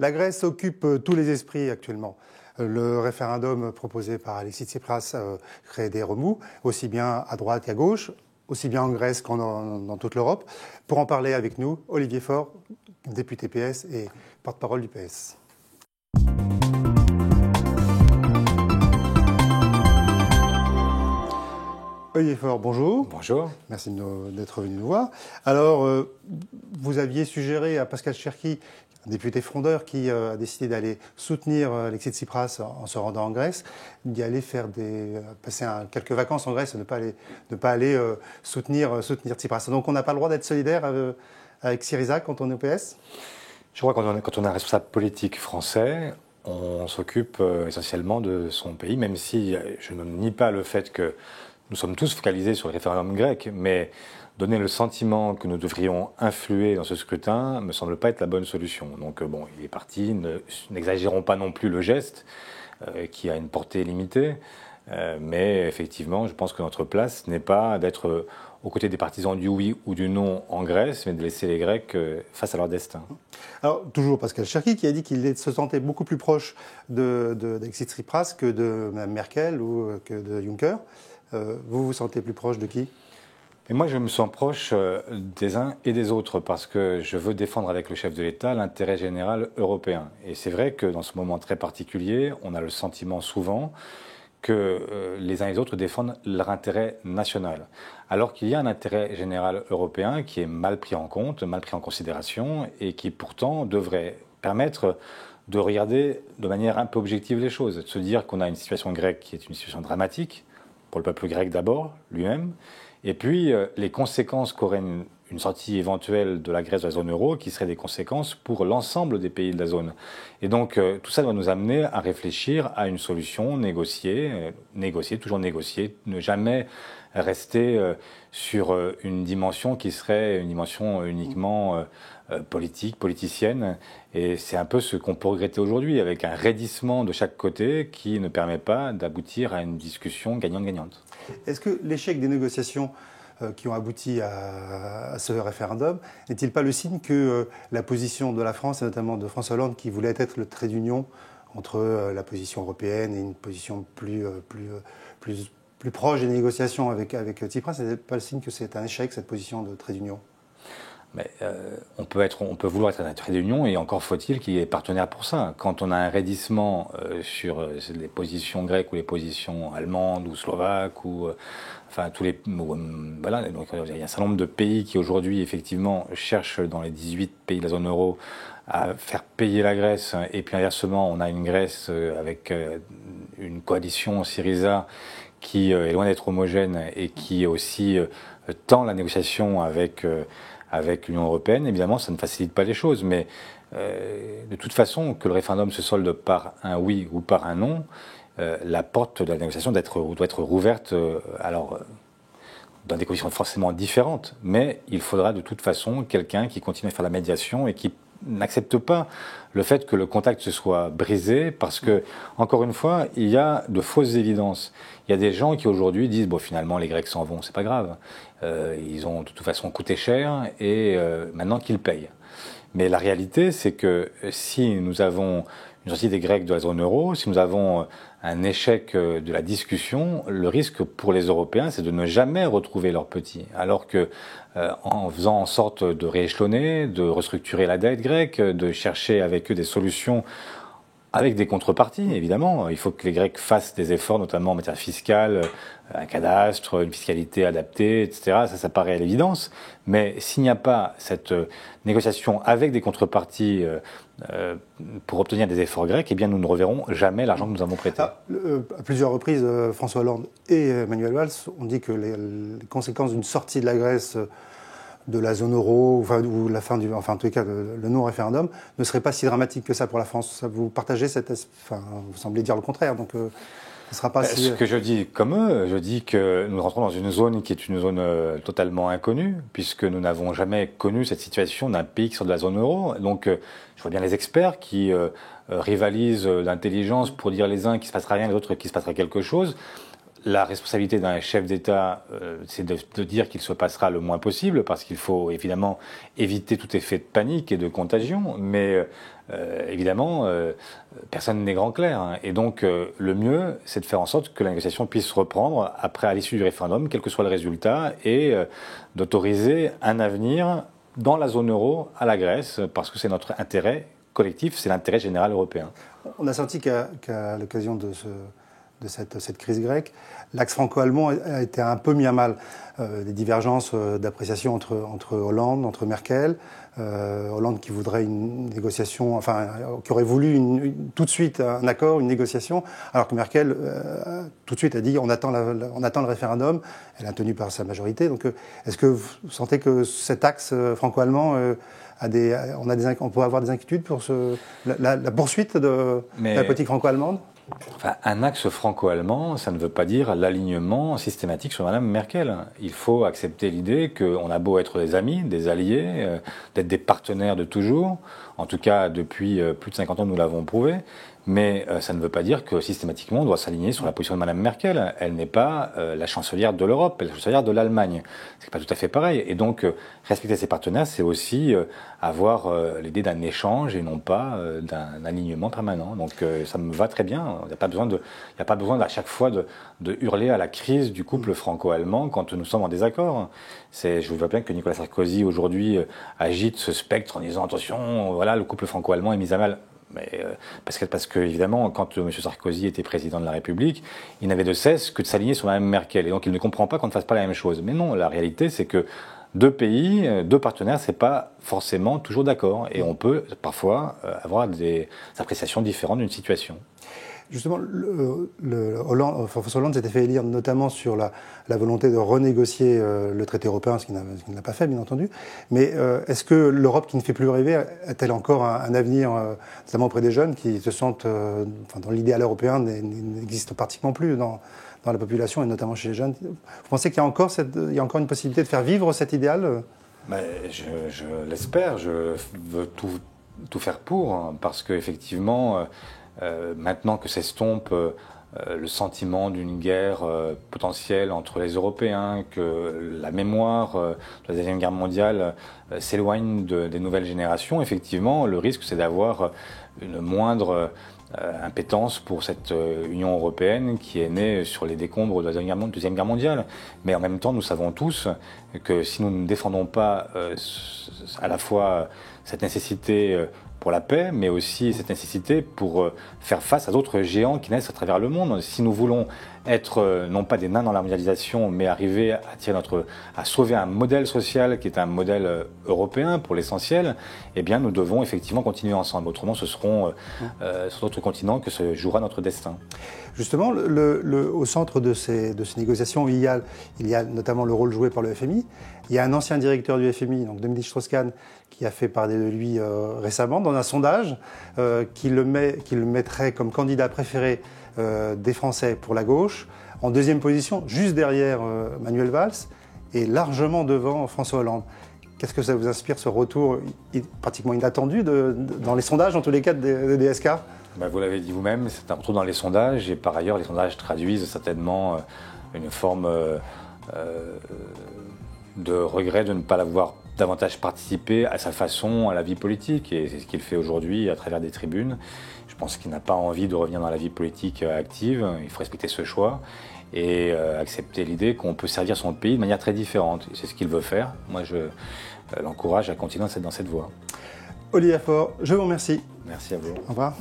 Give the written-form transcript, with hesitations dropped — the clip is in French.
La Grèce occupe tous les esprits actuellement. Le référendum proposé par Alexis Tsipras crée des remous, aussi bien à droite qu'à gauche, aussi bien en Grèce qu'en dans toute l'Europe. Pour en parler avec nous, Olivier Faure, député PS et porte-parole du PS. Olivier Faure, bonjour. Bonjour. Merci d'être venu nous voir. Alors, vous aviez suggéré à Pascal Cherki, un député frondeur qui a décidé d'aller soutenir Alexis Tsipras en se rendant en Grèce, d'y aller passer quelques vacances en Grèce et ne pas aller soutenir Tsipras. Donc on n'a pas le droit d'être solidaire avec Syriza quand on est au PS ? Je crois que quand on est un responsable politique français, on s'occupe essentiellement de son pays, même si je ne nie pas le fait que nous sommes tous focalisés sur le référendum grec, mais donner le sentiment que nous devrions influer dans ce scrutin me semble pas être la bonne solution. Donc bon, il est parti, n'exagérons pas non plus le geste, qui a une portée limitée, mais effectivement, je pense que notre place n'est pas d'être aux côtés des partisans du oui ou du non en Grèce, mais de laisser les Grecs face à leur destin. Alors, toujours Pascal Cherki qui a dit qu'il se sentait beaucoup plus proche d'Alexis Tsipras que de Mme Merkel ou que de Juncker. Vous vous sentez plus proche de qui ? Et moi, je me sens proche des uns et des autres parce que je veux défendre avec le chef de l'État l'intérêt général européen. Et c'est vrai que dans ce moment très particulier, on a le sentiment souvent que les uns et les autres défendent leur intérêt national. Alors qu'il y a un intérêt général européen qui est mal pris en compte, mal pris en considération et qui pourtant devrait permettre de regarder de manière un peu objective les choses, de se dire qu'on a une situation grecque qui est une situation dramatique, pour le peuple grec d'abord, lui-même, et puis les conséquences qu'aurait une sortie éventuelle de la Grèce de la zone euro, qui seraient des conséquences pour l'ensemble des pays de la zone. Et donc tout ça doit nous amener à réfléchir à une solution, négocier, toujours négocier, ne jamais rester sur une dimension qui serait une dimension uniquement politique, politicienne. Et c'est un peu ce qu'on peut regretter aujourd'hui, avec un raidissement de chaque côté qui ne permet pas d'aboutir à une discussion gagnante-gagnante. Est-ce que l'échec des négociations qui ont abouti à ce référendum n'est-il pas le signe que la position de la France, et notamment de François Hollande, qui voulait être le trait d'union entre la position européenne et une position plus proche des négociations avec Tsipras, n'est-ce pas le signe que c'est un échec, cette position de trait d'union ? Mais on peut vouloir être un trait d'union et encore faut-il qu'il y ait des partenaires pour ça. Quand on a un raidissement sur les positions grecques ou les positions allemandes ou slovaques ou enfin tous les voilà, donc il y a un certain nombre de pays qui aujourd'hui effectivement cherchent dans les 18 pays de la zone euro à faire payer la Grèce et puis inversement on a une Grèce avec une coalition Syriza qui est loin d'être homogène et qui aussi tend la négociation avec l'Union européenne. Évidemment, ça ne facilite pas les choses, mais de toute façon, que le référendum se solde par un oui ou par un non, la porte de la négociation doit être rouverte, dans des conditions forcément différentes, mais il faudra de toute façon quelqu'un qui continue à faire la médiation et qui n'accepte pas le fait que le contact se soit brisé parce que, encore une fois, il y a de fausses évidences. Il y a des gens qui aujourd'hui disent bon, finalement les Grecs s'en vont, c'est pas grave. Ils ont de toute façon coûté cher et maintenant qu'ils payent. Mais la réalité, c'est que si nous avons une sortie des Grecs de la zone euro, si nous avons un échec de la discussion, le risque pour les Européens, c'est de ne jamais retrouver leurs petits. Alors que, en faisant en sorte de rééchelonner, de restructurer la dette grecque, de chercher avec eux des solutions avec des contreparties, évidemment. Il faut que les Grecs fassent des efforts, notamment en matière fiscale, un cadastre, une fiscalité adaptée, etc. Ça paraît à l'évidence. Mais s'il n'y a pas cette négociation avec des contreparties pour obtenir des efforts grecs, eh bien nous ne reverrons jamais l'argent que nous avons prêté. À plusieurs reprises, François Hollande et Manuel Valls ont dit que les conséquences d'une sortie de la Grèce de la zone euro, ou la fin en tous les cas, le non-référendum, ne serait pas si dramatique que ça pour la France. Vous partagez vous semblez dire le contraire, donc ce sera pas si... Ce que je dis comme eux, je dis que nous rentrons dans une zone qui est une zone totalement inconnue, puisque nous n'avons jamais connu cette situation d'un pays qui sort de la zone euro. Donc je vois bien les experts qui rivalisent d'intelligence pour dire les uns qu'il ne se passera rien, les autres qu'il se passera quelque chose. la responsabilité d'un chef d'État, c'est de dire qu'il se passera le moins possible, parce qu'il faut évidemment éviter tout effet de panique et de contagion, mais évidemment, personne n'est grand clair. Hein. Et donc, le mieux, c'est de faire en sorte que la négociation puisse reprendre après, à l'issue du référendum, quel que soit le résultat, et d'autoriser un avenir dans la zone euro à la Grèce, parce que c'est notre intérêt collectif, c'est l'intérêt général européen. On a senti qu'à l'occasion de cette crise grecque, l'axe franco-allemand a été un peu mis à mal. Des divergences d'appréciation entre Hollande, entre Merkel. Hollande qui voudrait une négociation, enfin, qui aurait voulu tout de suite un accord, une négociation, alors que Merkel tout de suite a dit on attend le référendum. Elle a tenu par sa majorité. Donc, est-ce que vous sentez que cet axe franco-allemand on peut avoir des inquiétudes pour la poursuite de la politique franco-allemande? Enfin, un axe franco-allemand, ça ne veut pas dire l'alignement systématique sur Mme Merkel. Il faut accepter l'idée qu'on a beau être des amis, des alliés, d'être des partenaires de toujours. En tout cas, depuis plus de 50 ans, nous l'avons prouvé. Mais ça ne veut pas dire que systématiquement on doit s'aligner sur la position de Mme Merkel. Elle n'est pas la chancelière de l'Europe, elle est la chancelière de l'Allemagne. C'est pas tout à fait pareil. Et donc, respecter ses partenaires, c'est aussi avoir l'idée d'un échange et non pas d'un alignement permanent. Donc, ça me va très bien. Il n'y a pas besoin à chaque fois de hurler à la crise du couple franco-allemand quand nous sommes en désaccord. Je vois bien que Nicolas Sarkozy aujourd'hui agite ce spectre en disant attention, voilà, le couple franco-allemand est mis à mal. Mais, parce que évidemment, quand M. Sarkozy était président de la République, il n'avait de cesse que de s'aligner sur Mme Merkel. Et donc, il ne comprend pas qu'on ne fasse pas la même chose. Mais non, la réalité, c'est que deux pays, deux partenaires, c'est pas forcément toujours d'accord. Et on peut parfois avoir des appréciations différentes d'une situation. Justement, François Hollande s'était fait élire notamment sur la volonté de renégocier le traité européen, ce qu'il n'a pas fait, bien entendu. Mais est-ce que l'Europe qui ne fait plus rêver a-t-elle encore un avenir, notamment auprès des jeunes qui se sentent, dans l'idéal européen, n'existe pratiquement plus dans la population et notamment chez les jeunes? Vous pensez qu'il y a encore une possibilité de faire vivre cet idéal? Je l'espère. Je veux tout faire pour, hein, parce qu'effectivement, maintenant que s'estompe le sentiment d'une guerre potentielle entre les Européens, que la mémoire de la Deuxième Guerre mondiale s'éloigne des nouvelles générations, effectivement, le risque, c'est d'avoir une moindre impétence pour cette Union européenne qui est née sur les décombres de la Deuxième Guerre mondiale. Mais en même temps, nous savons tous que si nous ne défendons pas à la fois cette nécessité pour la paix, mais aussi cette nécessité pour faire face à d'autres géants qui naissent à travers le monde. Si nous voulons être non pas des nains dans la mondialisation, mais arriver à sauver un modèle social qui est un modèle européen pour l'essentiel, eh bien nous devons effectivement continuer ensemble. Autrement, ce seront sur d'autres continents que se jouera notre destin. Justement, au centre de ces négociations, il y a notamment le rôle joué par le FMI. Il y a un ancien directeur du FMI, donc Dominique Strauss-Kahn, qui a fait parler de lui récemment dans un sondage qui le mettrait comme candidat préféré des Français pour la gauche, en deuxième position, juste derrière Manuel Valls, et largement devant François Hollande. Qu'est-ce que ça vous inspire, ce retour pratiquement inattendu dans les sondages, en tous les cas, des DSK? Vous l'avez dit vous-même, c'est un retour dans les sondages, et par ailleurs, les sondages traduisent certainement une forme de regret de ne pas l'avoir davantage participé à sa façon à la vie politique, et c'est ce qu'il fait aujourd'hui à travers des tribunes. Je pense qu'il n'a pas envie de revenir dans la vie politique active. Il faut respecter ce choix et accepter l'idée qu'on peut servir son pays de manière très différente. C'est ce qu'il veut faire. Moi, je l'encourage à continuer dans cette voie. Olivier Faure, je vous remercie. Merci à vous. Au revoir.